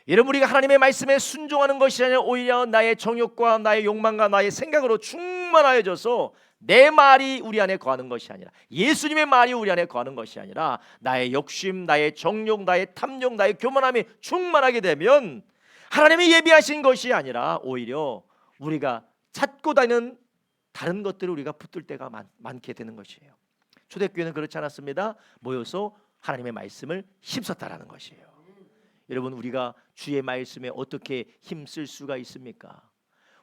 Speaker 1: 여러분, 우리가 하나님의 말씀에 순종하는 것이 아니라 오히려 나의 정욕과 나의 욕망과 나의 생각으로 충만하여져서 내 말이 우리 안에 거하는 것이 아니라, 예수님의 말이 우리 안에 거하는 것이 아니라 나의 욕심, 나의 정욕, 나의 탐욕, 나의 교만함이 충만하게 되면 하나님이 예비하신 것이 아니라 오히려 우리가 찾고 다니는 다른 것들을 우리가 붙들 때가 많게 되는 것이에요. 초대교회는 그렇지 않았습니다. 모여서 하나님의 말씀을 힘썼다라는 것이에요. 여러분, 우리가 주의 말씀에 어떻게 힘쓸 수가 있습니까?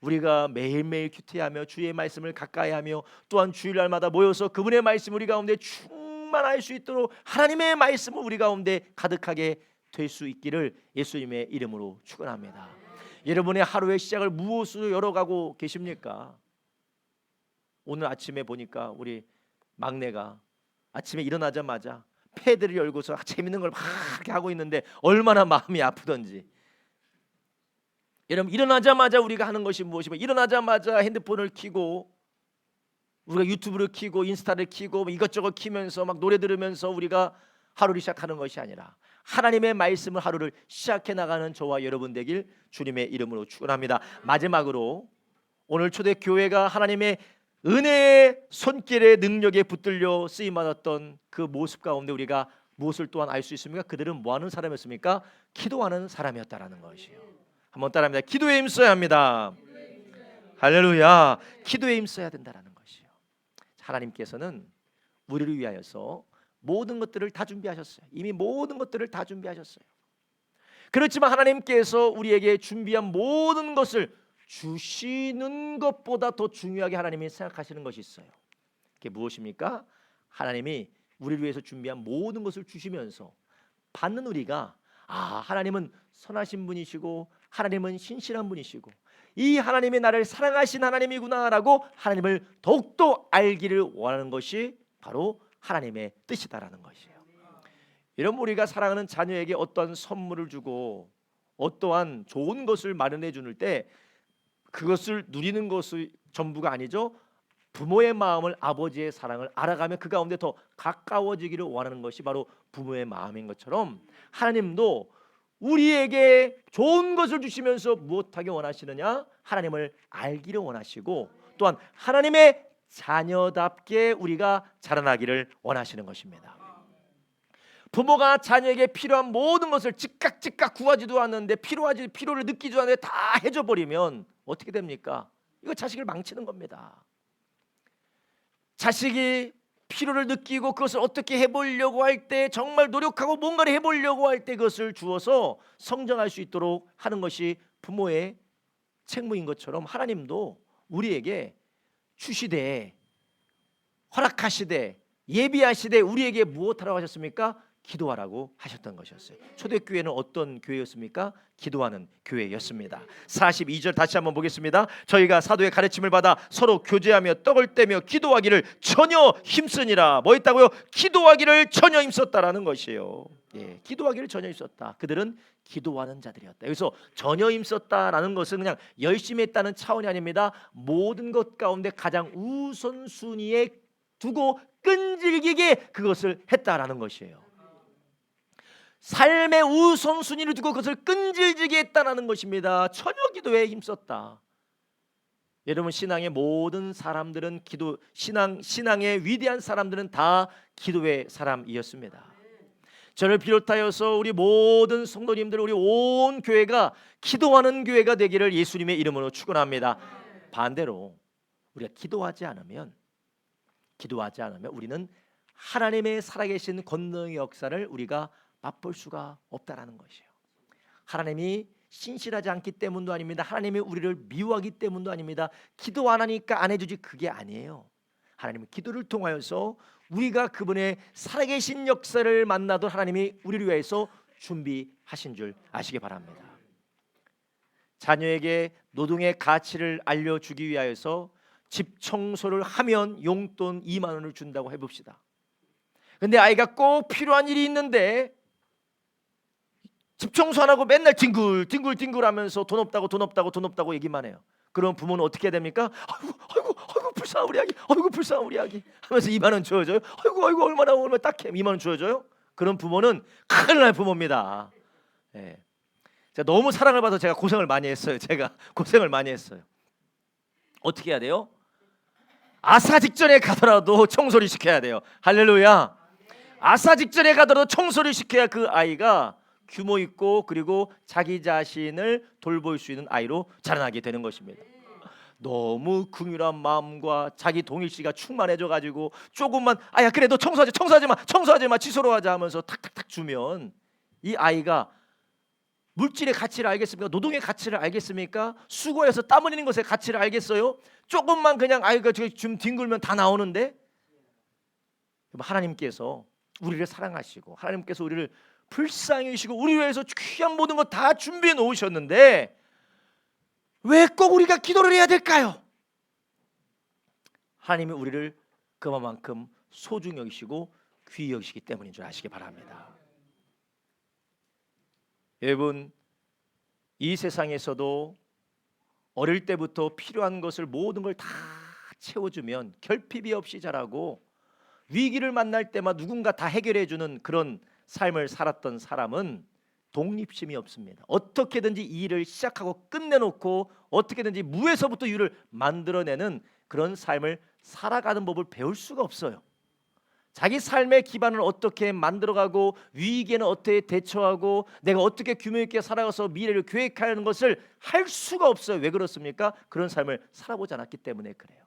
Speaker 1: 우리가 매일매일 큐티하며 주의 말씀을 가까이하며 또한 주일날마다 모여서 그분의 말씀 우리 가운데 충만할 수 있도록 하나님의 말씀을 우리 가운데 가득하게 될 수 있기를 예수님의 이름으로 축원합니다. 여러분의 하루의 시작을 무엇으로 열어가고 계십니까? 오늘 아침에 보니까 우리 막내가 아침에 일어나자마자 패드를 열고서 재밌는 걸 막 하고 있는데 얼마나 마음이 아프던지. 여러분, 일어나자마자 우리가 하는 것이 무엇이면, 일어나자마자 핸드폰을 켜고 우리가 유튜브를 켜고 인스타를 켜고 이것저것 켜면서 막 노래 들으면서 우리가 하루를 시작하는 것이 아니라 하나님의 말씀을 하루를 시작해 나가는 저와 여러분 되길 주님의 이름으로 축원합니다. 마지막으로 오늘 초대교회가 하나님의 은혜의 손길의 능력에 붙들려 쓰임받았던 그 모습 가운데 우리가 무엇을 또한 알 수 있습니까? 그들은 뭐하는 사람이었습니까? 기도하는 사람이었다라는 것이에요. 한번 따라합니다. 기도에 힘써야 합니다. 할렐루야. 기도에 힘써야 된다라는 것이에요. 하나님께서는 우리를 위하여서 모든 것들을 다 준비하셨어요. 이미 모든 것들을 다 준비하셨어요. 그렇지만 하나님께서 우리에게 준비한 모든 것을 주시는 것보다 더 중요하게 하나님이 생각하시는 것이 있어요. 그게 무엇입니까? 하나님이 우리를 위해서 준비한 모든 것을 주시면서 받는 우리가 하나님은 선하신 분이시고 하나님은 신실한 분이시고 이 하나님이 나를 사랑하신 하나님이구나라고 하나님을 더욱더 알기를 원하는 것이 바로 하나님의 뜻이다라는 것이에요. 이런 우리가 사랑하는 자녀에게 어떠한 선물을 주고 어떠한 좋은 것을 마련해 주는 때 그것을 누리는 것이 전부가 아니죠. 부모의 마음을, 아버지의 사랑을 알아가며 그 가운데 더 가까워지기를 원하는 것이 바로 부모의 마음인 것처럼 하나님도 우리에게 좋은 것을 주시면서 무엇하게 원하시느냐? 하나님을 알기를 원하시고 또한 하나님의 자녀답게 우리가 자라나기를 원하시는 것입니다. 부모가 자녀에게 필요한 모든 것을 즉각 구하지도 않는데 필요를 느끼지도 않는데 다 해줘 버리면 어떻게 됩니까? 이거 자식을 망치는 겁니다. 자식이 필요를 느끼고 그것을 어떻게 해보려고 할 때 정말 노력하고 뭔가를 해보려고 할 때 그것을 주어서 성장할 수 있도록 하는 것이 부모의 책무인 것처럼 하나님도 우리에게 주시되 허락하시되 예비하시되 우리에게 무엇하라고 하셨습니까? 기도하라고 하셨던 것이었어요. 초대교회는 어떤 교회였습니까? 기도하는 교회였습니다. 42절 다시 한번 보겠습니다. 저희가 사도의 가르침을 받아 서로 교제하며 떡을 떼며 기도하기를 전혀 힘쓰니라. 뭐 했다고요? 기도하기를 전혀 힘썼다라는 것이에요. 예, 기도하기를 전혀 힘썼다. 그들은 기도하는 자들이었다. 여기서 전혀 힘썼다라는 것은 그냥 열심히 했다는 차원이 아닙니다. 모든 것 가운데 가장 우선순위에 두고 끈질기게 그것을 했다라는 것이에요. 삶의 우선순위를 두고 그것을 끈질기게 했다는 것입니다. 전혀 기도에 힘썼다. 여러분, 신앙의 모든 사람들은 신앙의 위대한 사람들은 다 기도의 사람이었습니다. 저를 비롯하여서 우리 모든 성도님들, 우리 온 교회가 기도하는 교회가 되기를 예수님의 이름으로 축원합니다. 반대로 우리가 기도하지 않으면 우리는 하나님의 살아계신 권능의 역사를 우리가 맛볼 수가 없다라는 것이에요. 하나님이 신실하지 않기 때문도 아닙니다. 하나님이 우리를 미워하기 때문도 아닙니다. 기도 안 하니까 안 해주지, 그게 아니에요. 하나님은 기도를 통하여서 우리가 그분의 살아계신 역사를 만나도 하나님이 우리를 위해서 준비하신 줄 아시기 바랍니다. 자녀에게 노동의 가치를 알려주기 위하여서 집 청소를 하면 용돈 2만 원을 준다고 해봅시다. 근데 아이가 꼭 필요한 일이 있는데 집 청소 안 하고 맨날 뒹굴 하면서 돈 없다고 얘기만 해요. 그럼 부모는 어떻게 해야 됩니까? 아이고 불쌍한 우리 아기 하면서 2만 원 줘줘요. 아이고 얼마나 딱해 2만 원 줘줘요. 그런 부모는 큰일 날 부모입니다. 예. 제가 너무 사랑을 받아서 제가 고생을 많이 했어요. 어떻게 해야 돼요? 아사 직전에 가더라도 청소를 시켜야 돼요. 할렐루야. 아사 직전에 가더라도 청소를 시켜야 그 아이가 규모 있고 그리고 자기 자신을 돌볼 수 있는 아이로 자라나게 되는 것입니다. 너무 긍휼한 마음과 자기 동일시가 충만해져 가지고 조금만 아야 그래 너 청소하지 마 취소로 하자 하면서 탁탁탁 주면 이 아이가 물질의 가치를 알겠습니까? 노동의 가치를 알겠습니까? 수고해서 땀 흘리는 것의 가치를 알겠어요? 조금만 그냥 아이가 좀 뒹굴면 다 나오는데 하나님께서 우리를 사랑하시고 하나님께서 우리를 불쌍히 여기시고 우리 위해서 귀한 모든 것 다 준비해 놓으셨는데 왜 꼭 우리가 기도를 해야 될까요? 하나님이 우리를 그만큼 소중히 여기시고 귀히 여기시기 때문인 줄 아시기 바랍니다. 여러분, 이 세상에서도 어릴 때부터 필요한 것을 모든 걸 다 채워주면 결핍이 없이 자라고 위기를 만날 때마다 누군가 다 해결해주는 그런 삶을 살았던 사람은 독립심이 없습니다. 어떻게든지 이 일을 시작하고 끝내놓고 어떻게든지 무에서부터 유를 만들어내는 그런 삶을 살아가는 법을 배울 수가 없어요. 자기 삶의 기반을 어떻게 만들어가고 위기에는 어떻게 대처하고 내가 어떻게 규모 있게 살아가서 미래를 계획하는 것을 할 수가 없어요. 왜 그렇습니까? 그런 삶을 살아보지 않았기 때문에 그래요.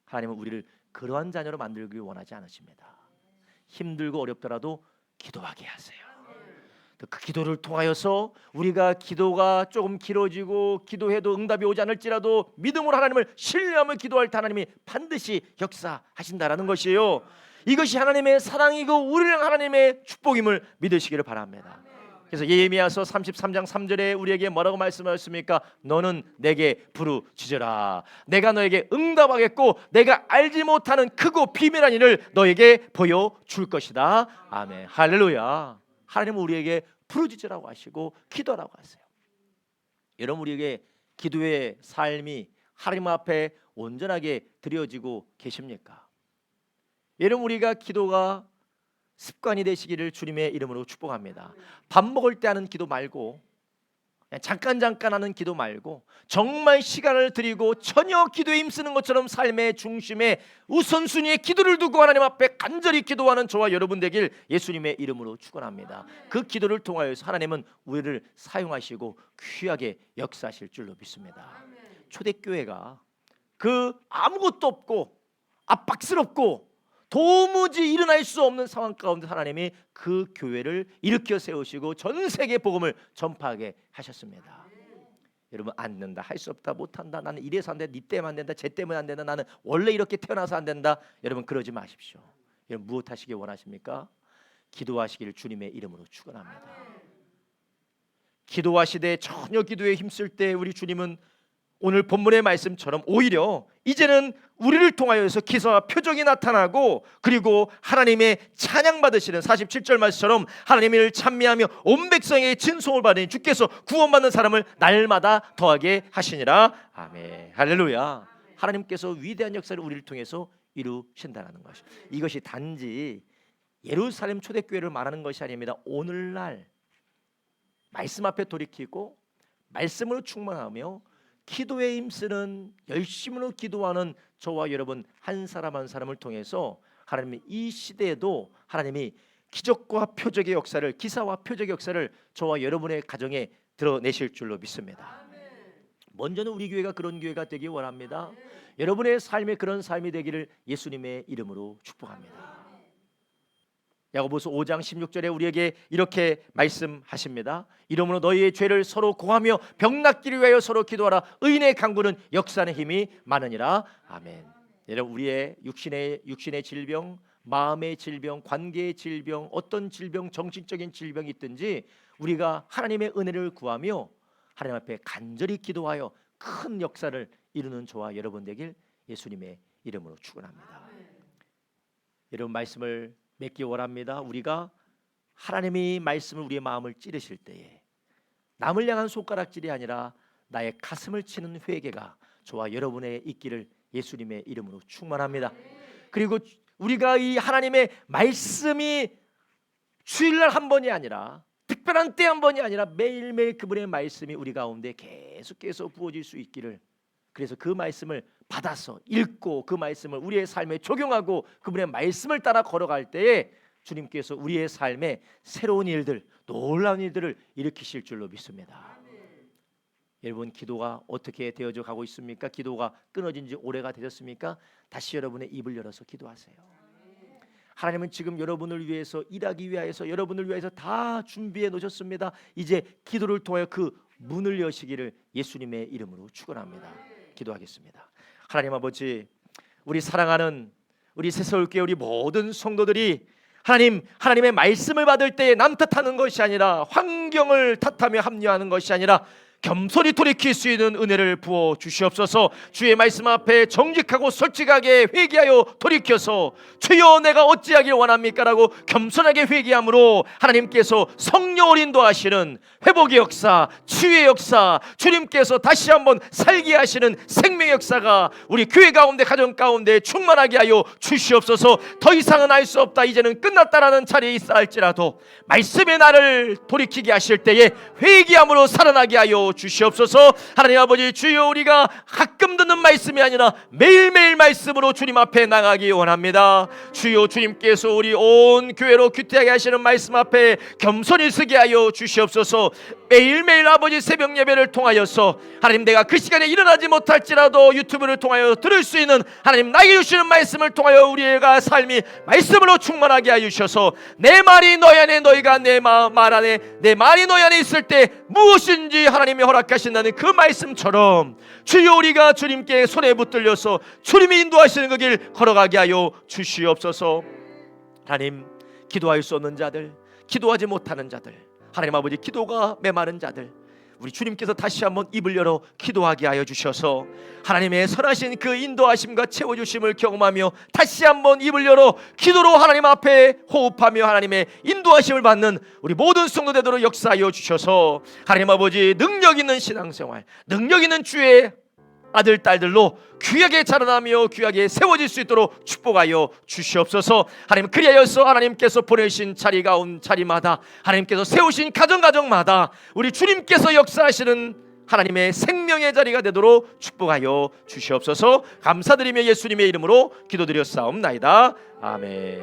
Speaker 1: 하나님은 우리를 그러한 자녀로 만들길 원하지 않으십니다. 힘들고 어렵더라도 기도하게 하세요. 그 기도를 통하여서 우리가 기도가 조금 길어지고 기도해도 응답이 오지 않을지라도 믿음으로 하나님을 신뢰하며 기도할 때 하나님이 반드시 역사하신다라는 것이에요. 이것이 하나님의 사랑이고 우리는 하나님의 축복임을 믿으시기를 바랍니다. 그래서 예레미야서 33장 3절에 우리에게 뭐라고 말씀하셨습니까? 너는 내게 부르짖으라. 내가 너에게 응답하겠고 내가 알지 못하는 크고 비밀한 일을 너에게 보여줄 것이다. 아멘. 할렐루야. 하나님은 우리에게 부르짖으라고 하시고 기도하라고 하세요. 여러분, 우리에게 기도의 삶이 하나님 앞에 온전하게 드려지고 계십니까? 여러분, 우리가 기도가 습관이 되시기를 주님의 이름으로 축복합니다. 밥 먹을 때 하는 기도 말고, 그냥 잠깐 하는 기도 말고, 정말 시간을 드리고 전혀 기도에 힘쓰는 것처럼 삶의 중심에 우선순위에 기도를 두고 하나님 앞에 간절히 기도하는 저와 여러분 되길 예수님의 이름으로 축원합니다. 그 기도를 통하여서 하나님은 우리를 사용하시고 귀하게 역사하실 줄로 믿습니다. 초대교회가 그 아무것도 없고 압박스럽고 도무지 일어날 수 없는 상황 가운데 하나님이 그 교회를 일으켜 세우시고 전 세계 복음을 전파하게 하셨습니다. 여러분, 안 된다, 할 수 없다, 못한다, 나는 이래서 안 된다, 니 때문에 안 된다, 쟤 때문에 안 된다, 나는 원래 이렇게 태어나서 안 된다. 여러분, 그러지 마십시오. 여러분, 무엇 하시길 원하십니까? 기도하시기를 주님의 이름으로 축원합니다. 기도하시되 전혀 기도에 힘쓸 때 우리 주님은 오늘 본문의 말씀처럼 오히려 이제는 우리를 통하여서 기사와 표적이 나타나고, 그리고 하나님의 찬양받으시는 47절 말씀처럼 하나님을 찬미하며 온 백성에게 진송을 받으니 주께서 구원받는 사람을 날마다 더하게 하시니라. 아멘. 할렐루야. 하나님께서 위대한 역사를 우리를 통해서 이루신다는 것이, 이것이 단지 예루살렘 초대교회를 말하는 것이 아닙니다. 오늘날 말씀 앞에 돌이키고 말씀으로 충만하며 기도에 힘쓰는, 열심으로 기도하는 저와 여러분 한 사람 한 사람을 통해서 하나님이 이 시대에도 하나님이 기적과 표적의 역사를, 기사와 표적의 역사를 저와 여러분의 가정에 드러내실 줄로 믿습니다. 먼저는 우리 교회가 그런 교회가 되기 원합니다. 여러분의 삶에 그런 삶이 되기를 예수님의 이름으로 축복합니다. 야고보서 5장 16절에 우리에게 이렇게 말씀하십니다. 이러므로 너희의 죄를 서로 고하며 병 낫기를 위하여 서로 기도하라. 의인의 강구는 역사하는 힘이 많으니라. 아멘. 여러분, 우리의 육신의 질병, 마음의 질병, 관계의 질병, 어떤 질병, 정신적인 질병이 있든지 우리가 하나님의 은혜를 구하며 하나님 앞에 간절히 기도하여 큰 역사를 이루는 저와 여러분 되길 예수님의 이름으로 축원합니다. 여러분, 말씀을 맺기 원합니다. 우리가 하나님이 말씀을 우리의 마음을 찌르실 때에 남을 향한 손가락질이 아니라 나의 가슴을 치는 회개가 저와 여러분의 있기를 예수님의 이름으로 축원합니다. 그리고 우리가 이 하나님의 말씀이 주일날 한 번이 아니라, 특별한 때 한 번이 아니라 매일매일 그분의 말씀이 우리 가운데 계속해서 부어질 수 있기를, 그래서 그 말씀을 받아서 읽고 그 말씀을 우리의 삶에 적용하고 그분의 말씀을 따라 걸어갈 때에 주님께서 우리의 삶에 새로운 일들, 놀라운 일들을 일으키실 줄로 믿습니다. 여러분, 기도가 어떻게 되어져 가고 있습니까? 기도가 끊어진 지 오래가 되셨습니까? 다시 여러분의 입을 열어서 기도하세요. 하나님은 지금 여러분을 위해서, 일하기 위하여서, 여러분을 위해서 다 준비해 놓으셨습니다. 이제 기도를 통하여 그 문을 여시기를 예수님의 이름으로 축원합니다. 기도하겠습니다. 하나님 아버지, 우리 사랑하는 우리 새서울교회 우리 모든 성도들이 하나님의 말씀을 받을 때에 남 탓하는 것이 아니라, 환경을 탓하며 합리화하는 것이 아니라 겸손히 돌이킬 수 있는 은혜를 부어 주시옵소서. 주의 말씀 앞에 정직하고 솔직하게 회개하여 돌이켜서 주여 내가 어찌하길 원합니까? 라고 겸손하게 회개함으로 하나님께서 성령을 인도하시는 회복의 역사, 치유의 역사, 주님께서 다시 한번 살게 하시는 생명의 역사가 우리 교회 가운데, 가정 가운데 충만하게 하여 주시옵소서. 더 이상은 알 수 없다, 이제는 끝났다라는 자리에 있어 할지라도 말씀의 나를 돌이키게 하실 때에 회개함으로 살아나게 하여 주시옵소서. 하나님 아버지, 주여 우리가 가끔 듣는 말씀이 아니라 매일매일 말씀으로 주님 앞에 나가기 원합니다. 주여, 주님께서 우리 온 교회로 귀태하게 하시는 말씀 앞에 겸손히 서게 하여 주시옵소서. 매일매일 아버지 새벽 예배를 통하여서 하나님, 내가 그 시간에 일어나지 못할지라도 유튜브를 통하여 들을 수 있는 하나님 나에게 주시는 말씀을 통하여 우리가 삶이 말씀으로 충만하게 하여 주셔서 내 말이 너희 안에, 너희가 내 말 안에, 내 말이 너희 안에 있을 때 무엇인지 하나님이 허락하신다는 그 말씀처럼 주여 우리가 주님께 손에 붙들려서 주님이 인도하시는 그 길 걸어가게 하여 주시옵소서. 하나님, 기도할 수 없는 자들, 기도하지 못하는 자들, 하나님 아버지, 기도가 메마른 자들, 우리 주님께서 다시 한번 입을 열어 기도하게 하여 주셔서 하나님의 선하신 그 인도하심과 채워주심을 경험하며 다시 한번 입을 열어 기도로 하나님 앞에 호흡하며 하나님의 인도하심을 받는 우리 모든 성도 되도록 역사하여 주셔서 하나님 아버지, 능력 있는 신앙생활, 능력 있는 주의 아들 딸들로 귀하게 자라나며 귀하게 세워질 수 있도록 축복하여 주시옵소서. 하나님, 그리하여서 하나님께서 보내신 자리 가운 자리마다, 하나님께서 세우신 가정마다 우리 주님께서 역사하시는 하나님의 생명의 자리가 되도록 축복하여 주시옵소서. 감사드리며 예수님의 이름으로 기도드렸사옵나이다. 아멘.